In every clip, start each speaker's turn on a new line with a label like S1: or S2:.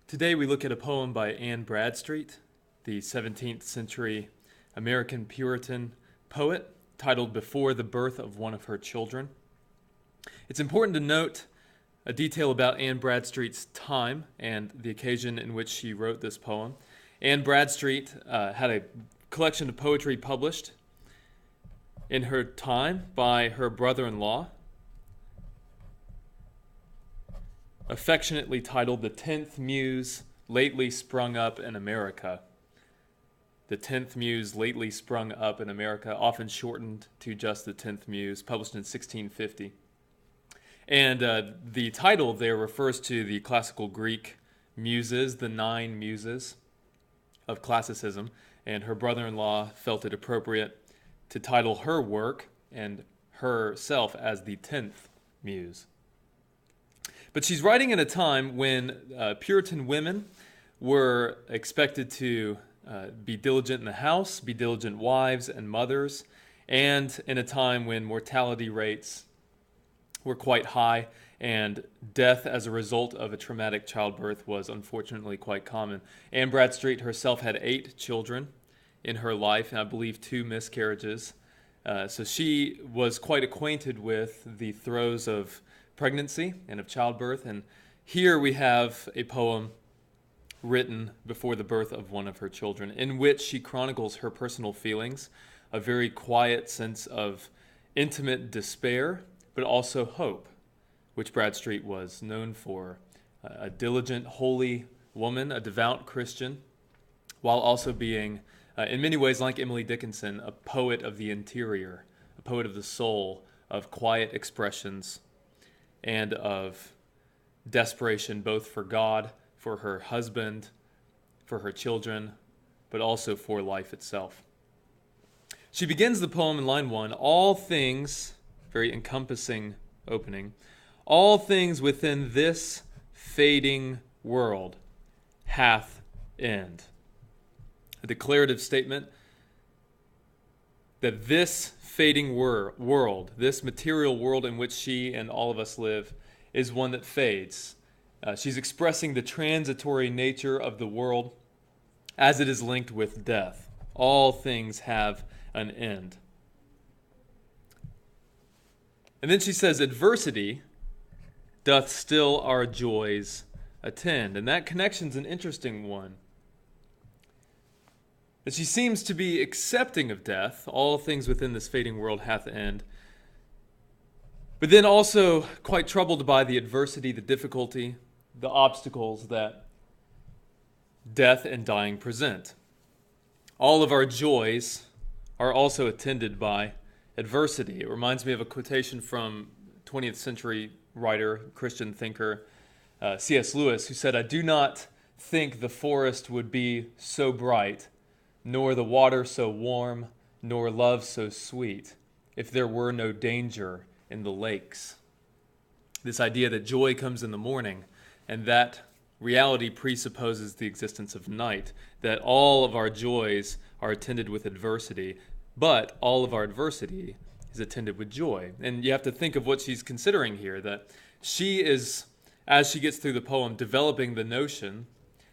S1: Today we look at a poem by Anne Bradstreet, the 17th century American Puritan poet, titled Before the Birth of One of Her Children. It's important to note a detail about Anne Bradstreet's time and the occasion in which she wrote this poem. Anne Bradstreet had a collection of poetry published in her time by her brother-in-law, affectionately titled The 10th Muse Lately Sprung Up in America. The 10th Muse Lately Sprung Up in America, often shortened to just The 10th Muse, published in 1650. And the title there refers to the classical Greek muses, the 9 muses of classicism, and her brother-in-law felt it appropriate to title her work and herself as the 10th Muse. But she's writing at a time when Puritan women were expected to be diligent in the house, be diligent wives and mothers, and in a time when mortality rates were quite high and death as a result of a traumatic childbirth was unfortunately quite common. Anne Bradstreet herself had 8 children in her life, and I believe 2 miscarriages. So she was quite acquainted with the throes of pregnancy and of childbirth, and here we have a poem written before the birth of one of her children, in which she chronicles her personal feelings, a very quiet sense of intimate despair, but also hope, which Bradstreet was known for. A diligent, holy woman, a devout Christian, while also being, in many ways like Emily Dickinson, a poet of the interior, a poet of the soul, of quiet expressions, and of desperation both for God, for her husband, for her children, but also for life itself. She begins the poem in line 1, all things, very encompassing opening, all things within this fading world hath end. A declarative statement that this fading world, this material world in which she and all of us live, is one that fades. She's expressing the transitory nature of the world as it is linked with death. All things have an end. And then she says, adversity doth still our joys attend. And that connection's an interesting one. That she seems to be accepting of death, all things within this fading world hath end, but then also quite troubled by the adversity, the difficulty, the obstacles that death and dying present. All of our joys are also attended by adversity. It reminds me of a quotation from 20th century writer, Christian thinker, C.S. Lewis, who said, "I do not think the forest would be so bright, nor the water so warm, nor love so sweet, if there were no danger in the lakes." This idea that joy comes in the morning, and that reality presupposes the existence of night, that all of our joys are attended with adversity, but all of our adversity is attended with joy. And you have to think of what she's considering here, that she is, as she gets through the poem, developing the notion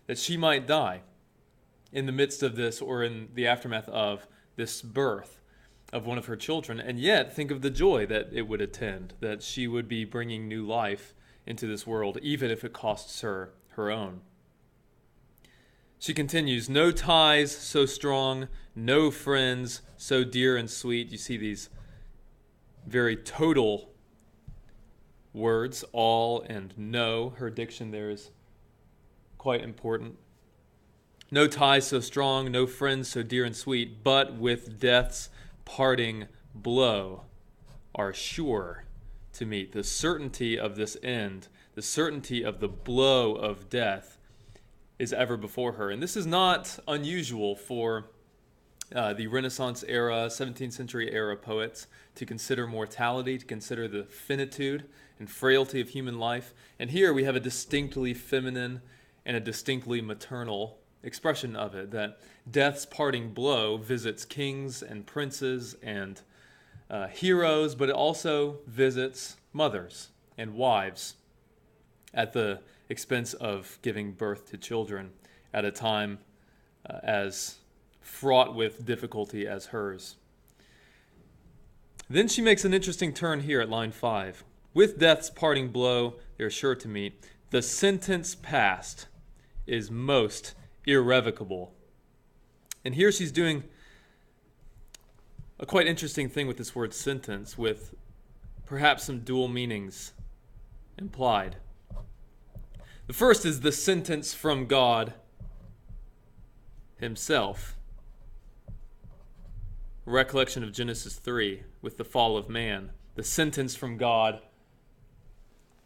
S1: that she might die in the midst of this, or in the aftermath of this birth of one of her children, and yet think of the joy that it would attend, that she would be bringing new life into this world, even if it costs her her own. She continues, no ties so strong, no friends so dear and sweet. You see these very total words, all and no. Her diction there is quite important. No ties so strong, no friends so dear and sweet, but with death's parting blow are sure to meet. The certainty of this end, the certainty of the blow of death is ever before her. And this is not unusual for the Renaissance era, 17th century era poets to consider mortality, to consider the finitude and frailty of human life. And here we have a distinctly feminine and a distinctly maternal expression of it, that death's parting blow visits kings and princes and heroes, but it also visits mothers and wives at the expense of giving birth to children at a time as fraught with difficulty as hers. Then she makes an interesting turn here at line 5. With death's parting blow, they're sure to meet. The sentence passed is most irrevocable. And here she's doing a quite interesting thing with this word sentence, with perhaps some dual meanings implied. The first is the sentence from God himself. Recollection of Genesis 3 with the fall of man. The sentence from God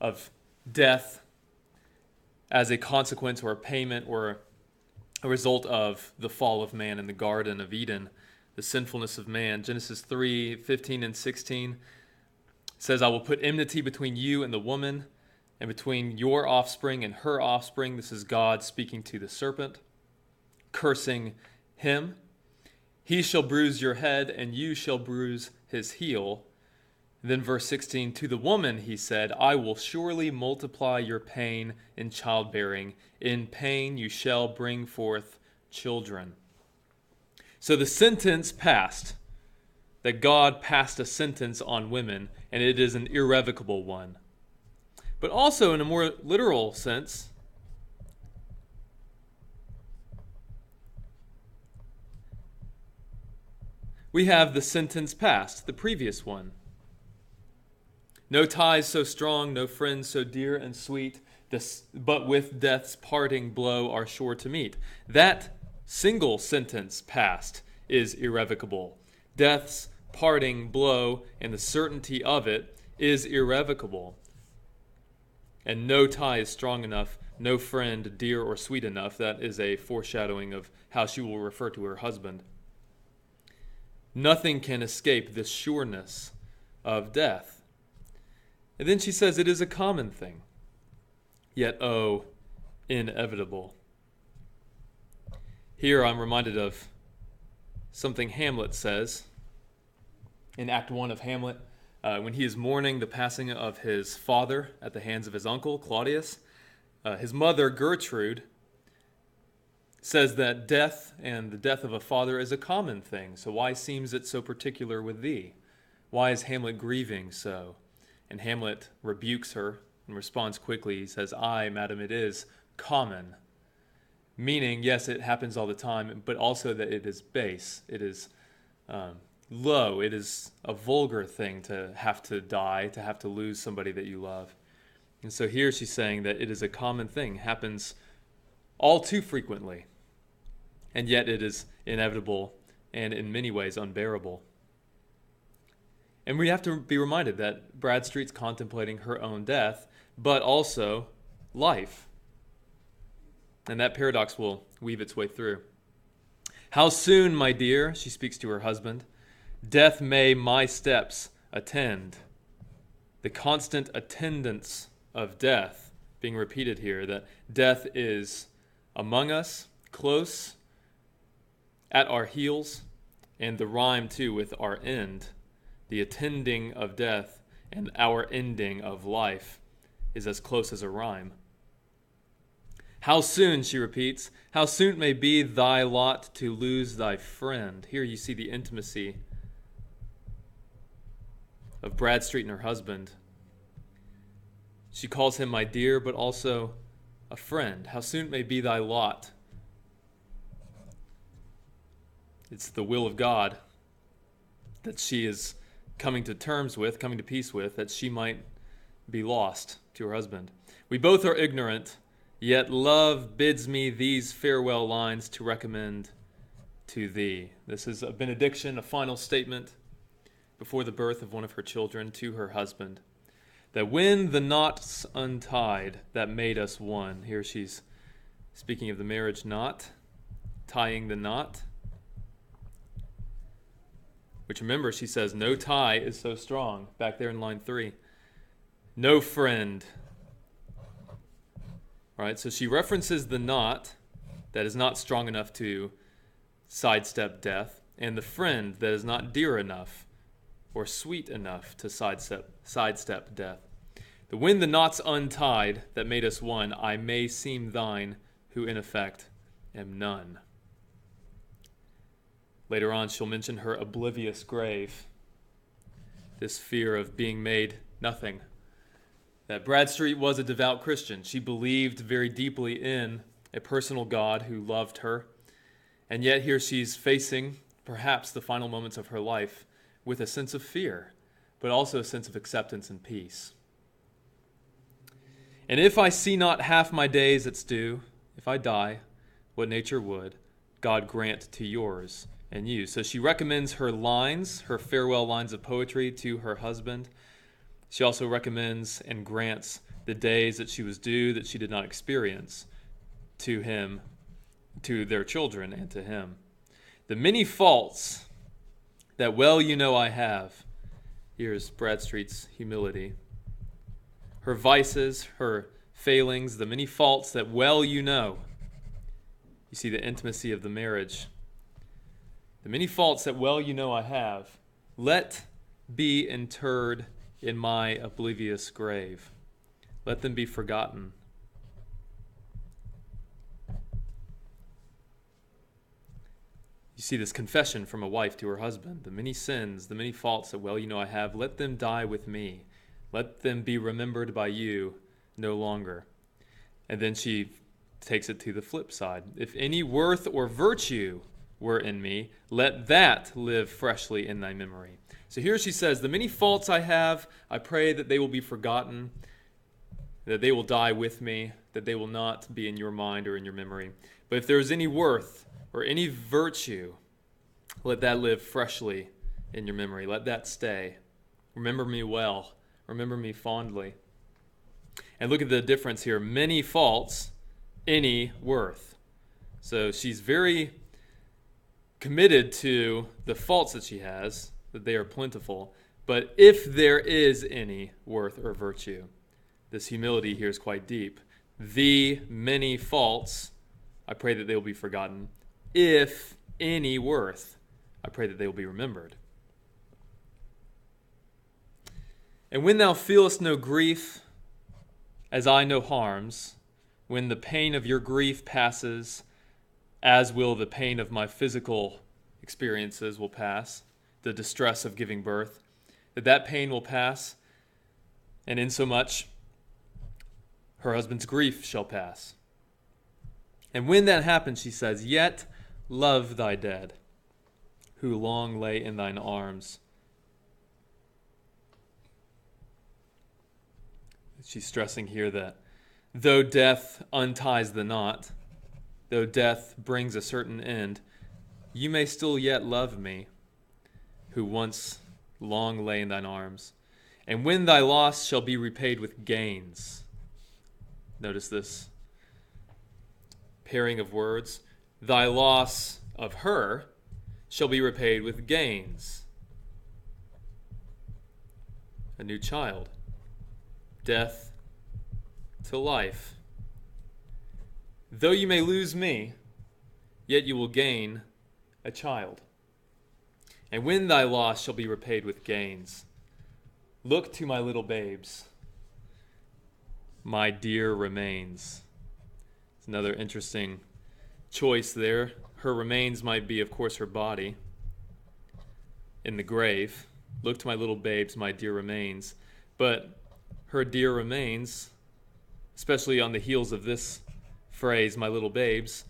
S1: of death as a consequence or a payment or a result of the fall of man in the Garden of Eden, the sinfulness of man. Genesis 3:15 and 16 says, I will put enmity between you and the woman, and between your offspring and her offspring. This is God speaking to the serpent, cursing him. He shall bruise your head, and you shall bruise his heel. Then verse 16, to the woman he said, I will surely multiply your pain in childbearing. In pain you shall bring forth children. So the sentence passed, that God passed a sentence on women, and it is an irrevocable one. But also in a more literal sense, we have the sentence passed, the previous one. No ties so strong, no friends so dear and sweet, but with death's parting blow are sure to meet. That single sentence passed is irrevocable. Death's parting blow and the certainty of it is irrevocable. And no tie is strong enough, no friend dear or sweet enough. That is a foreshadowing of how she will refer to her husband. Nothing can escape the sureness of death. And then she says it is a common thing, yet inevitable. Here I'm reminded of something Hamlet says in Act 1 of Hamlet, when he is mourning the passing of his father at the hands of his uncle, Claudius. His mother, Gertrude, says that death and the death of a father is a common thing. So why seems it so particular with thee? Why is Hamlet grieving so? And Hamlet rebukes her and responds quickly. He says, Aye, madam, it is common. Meaning, yes, it happens all the time, but also that it is base. It is low. It is a vulgar thing to have to die, to have to lose somebody that you love. And so here she's saying that it is a common thing, happens all too frequently, and yet it is inevitable and in many ways unbearable. And we have to be reminded that Bradstreet's contemplating her own death, but also life. And that paradox will weave its way through. How soon, my dear, she speaks to her husband, death may my steps attend. The constant attendance of death being repeated here, that death is among us, close, at our heels, and the rhyme too with our end. The attending of death and our ending of life is as close as a rhyme. How soon, she repeats, how soon it may be thy lot to lose thy friend. Here you see the intimacy of Bradstreet and her husband. She calls him my dear, but also a friend. How soon it may be thy lot. It's the will of God that she is coming to terms with, coming to peace with, that she might be lost to her husband. We both are ignorant, yet love bids me these farewell lines to recommend to thee. This is a benediction, a final statement before the birth of one of her children to her husband. That when the knot's untied that made us one, here she's speaking of the marriage knot, tying the knot, which remember, she says, no tie is so strong, back there in line 3. No friend. All right, so she references the knot that is not strong enough to sidestep death, and the friend that is not dear enough or sweet enough to sidestep death. that when the knot's untied that made us one, I may seem thine, who in effect am none. Later on, she'll mention her oblivious grave, this fear of being made nothing. That Bradstreet was a devout Christian. She believed very deeply in a personal God who loved her. And yet here she's facing perhaps the final moments of her life with a sense of fear, but also a sense of acceptance and peace. And if I see not half my days its due, if I die, what nature would, God grant to yours and you. So she recommends her lines, her farewell lines of poetry to her husband. She also recommends and grants the days that she was due that she did not experience to him, to their children, and to him. The many faults that well you know I have. Here's Bradstreet's humility. Her vices, her failings, the many faults that well you know. You see the intimacy of the marriage. The many faults that well you know I have, let be interred in my oblivious grave. Let them be forgotten. You see this confession from a wife to her husband. The many sins, the many faults that well you know I have, let them die with me. Let them be remembered by you no longer. And then she takes it to the flip side. If any worth or virtue were in me, let that live freshly in thy memory. So here she says, the many faults I have, I pray that they will be forgotten, that they will die with me, that they will not be in your mind or in your memory. But if there is any worth or any virtue, let that live freshly in your memory. Let that stay. Remember me well. Remember me fondly. And look at the difference here. Many faults, any worth. So she's very committed to the faults that she has, that they are plentiful. But if there is any worth or virtue, this humility here is quite deep. The many faults, I pray that they will be forgotten. If any worth, I pray that they will be remembered. And when thou feelest no grief, as I no harms, when the pain of your grief passes, as will the pain of my physical experiences will pass, the distress of giving birth, that pain will pass, and insomuch her husband's grief shall pass. And when that happens, she says, yet love thy dead, who long lay in thine arms. She's stressing here that though death unties the knot, though death brings a certain end, you may still yet love me, who once long lay in thine arms. And when thy loss shall be repaid with gains. Notice this pairing of words. Thy loss of her shall be repaid with gains. A new child. Death to life. Though you may lose me, yet you will gain a child. And when thy loss shall be repaid with gains, look to my little babes. My dear remains. It's another interesting choice there. Her remains might be, of course, her body in the grave. Look to my little babes, my dear remains. But her dear remains, especially on the heels of this phrase, my little babes,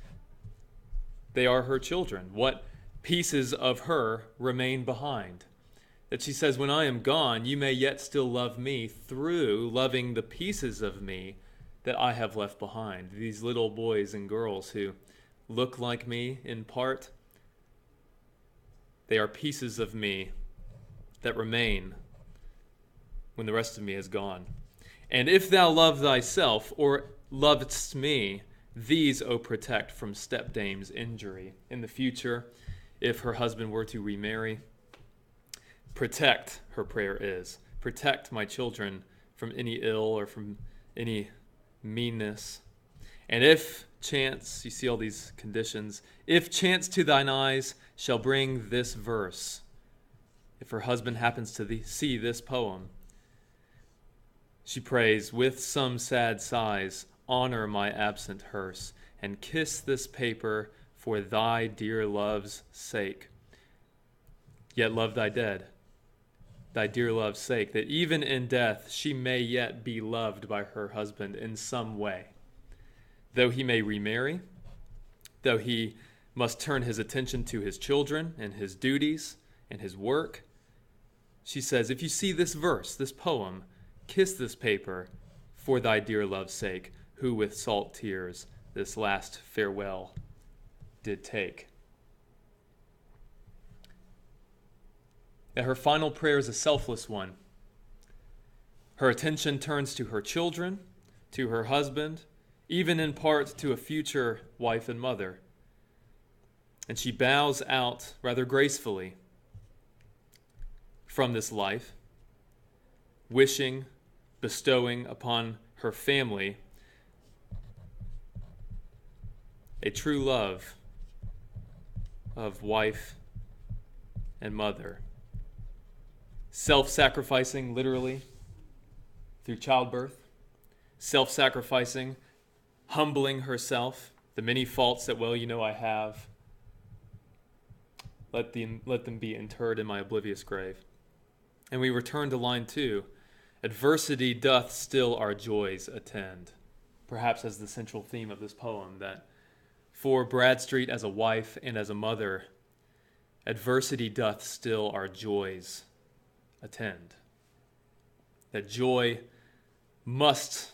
S1: they are her children. What pieces of her remain behind? That she says, when I am gone, you may yet still love me through loving the pieces of me that I have left behind. These little boys and girls who look like me in part, they are pieces of me that remain when the rest of me is gone. And if thou love thyself, or lovest me, these, O protect from stepdame's injury. In the future, if her husband were to remarry, protect, her prayer is. Protect my children from any ill or from any meanness. And if chance, you see all these conditions, if chance to thine eyes shall bring this verse, if her husband happens to see this poem, She prays, with some sad sighs, honor my absent hearse, and kiss this paper for thy dear love's sake. Yet love thy dead, thy dear love's sake, that even in death she may yet be loved by her husband in some way. Though he may remarry, though he must turn his attention to his children and his duties and his work, she says, if you see this verse, this poem, kiss this paper for thy dear love's sake, who with salt tears this last farewell did take. That her final prayer is a selfless one. Her attention turns to her children, to her husband, even in part to a future wife and mother. And she bows out rather gracefully from this life, wishing, bestowing upon her family a true love of wife and mother. Self-sacrificing, literally, through childbirth. Self-sacrificing, humbling herself, the many faults that, well, you know I have. Let them be interred in my oblivious grave. And we return to line 2. Adversity doth still our joys attend. Perhaps as the central theme of this poem, that for Bradstreet as a wife and as a mother, adversity doth still our joys attend. That joy must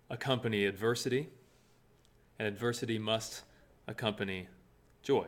S1: accompany adversity, and adversity must accompany joy.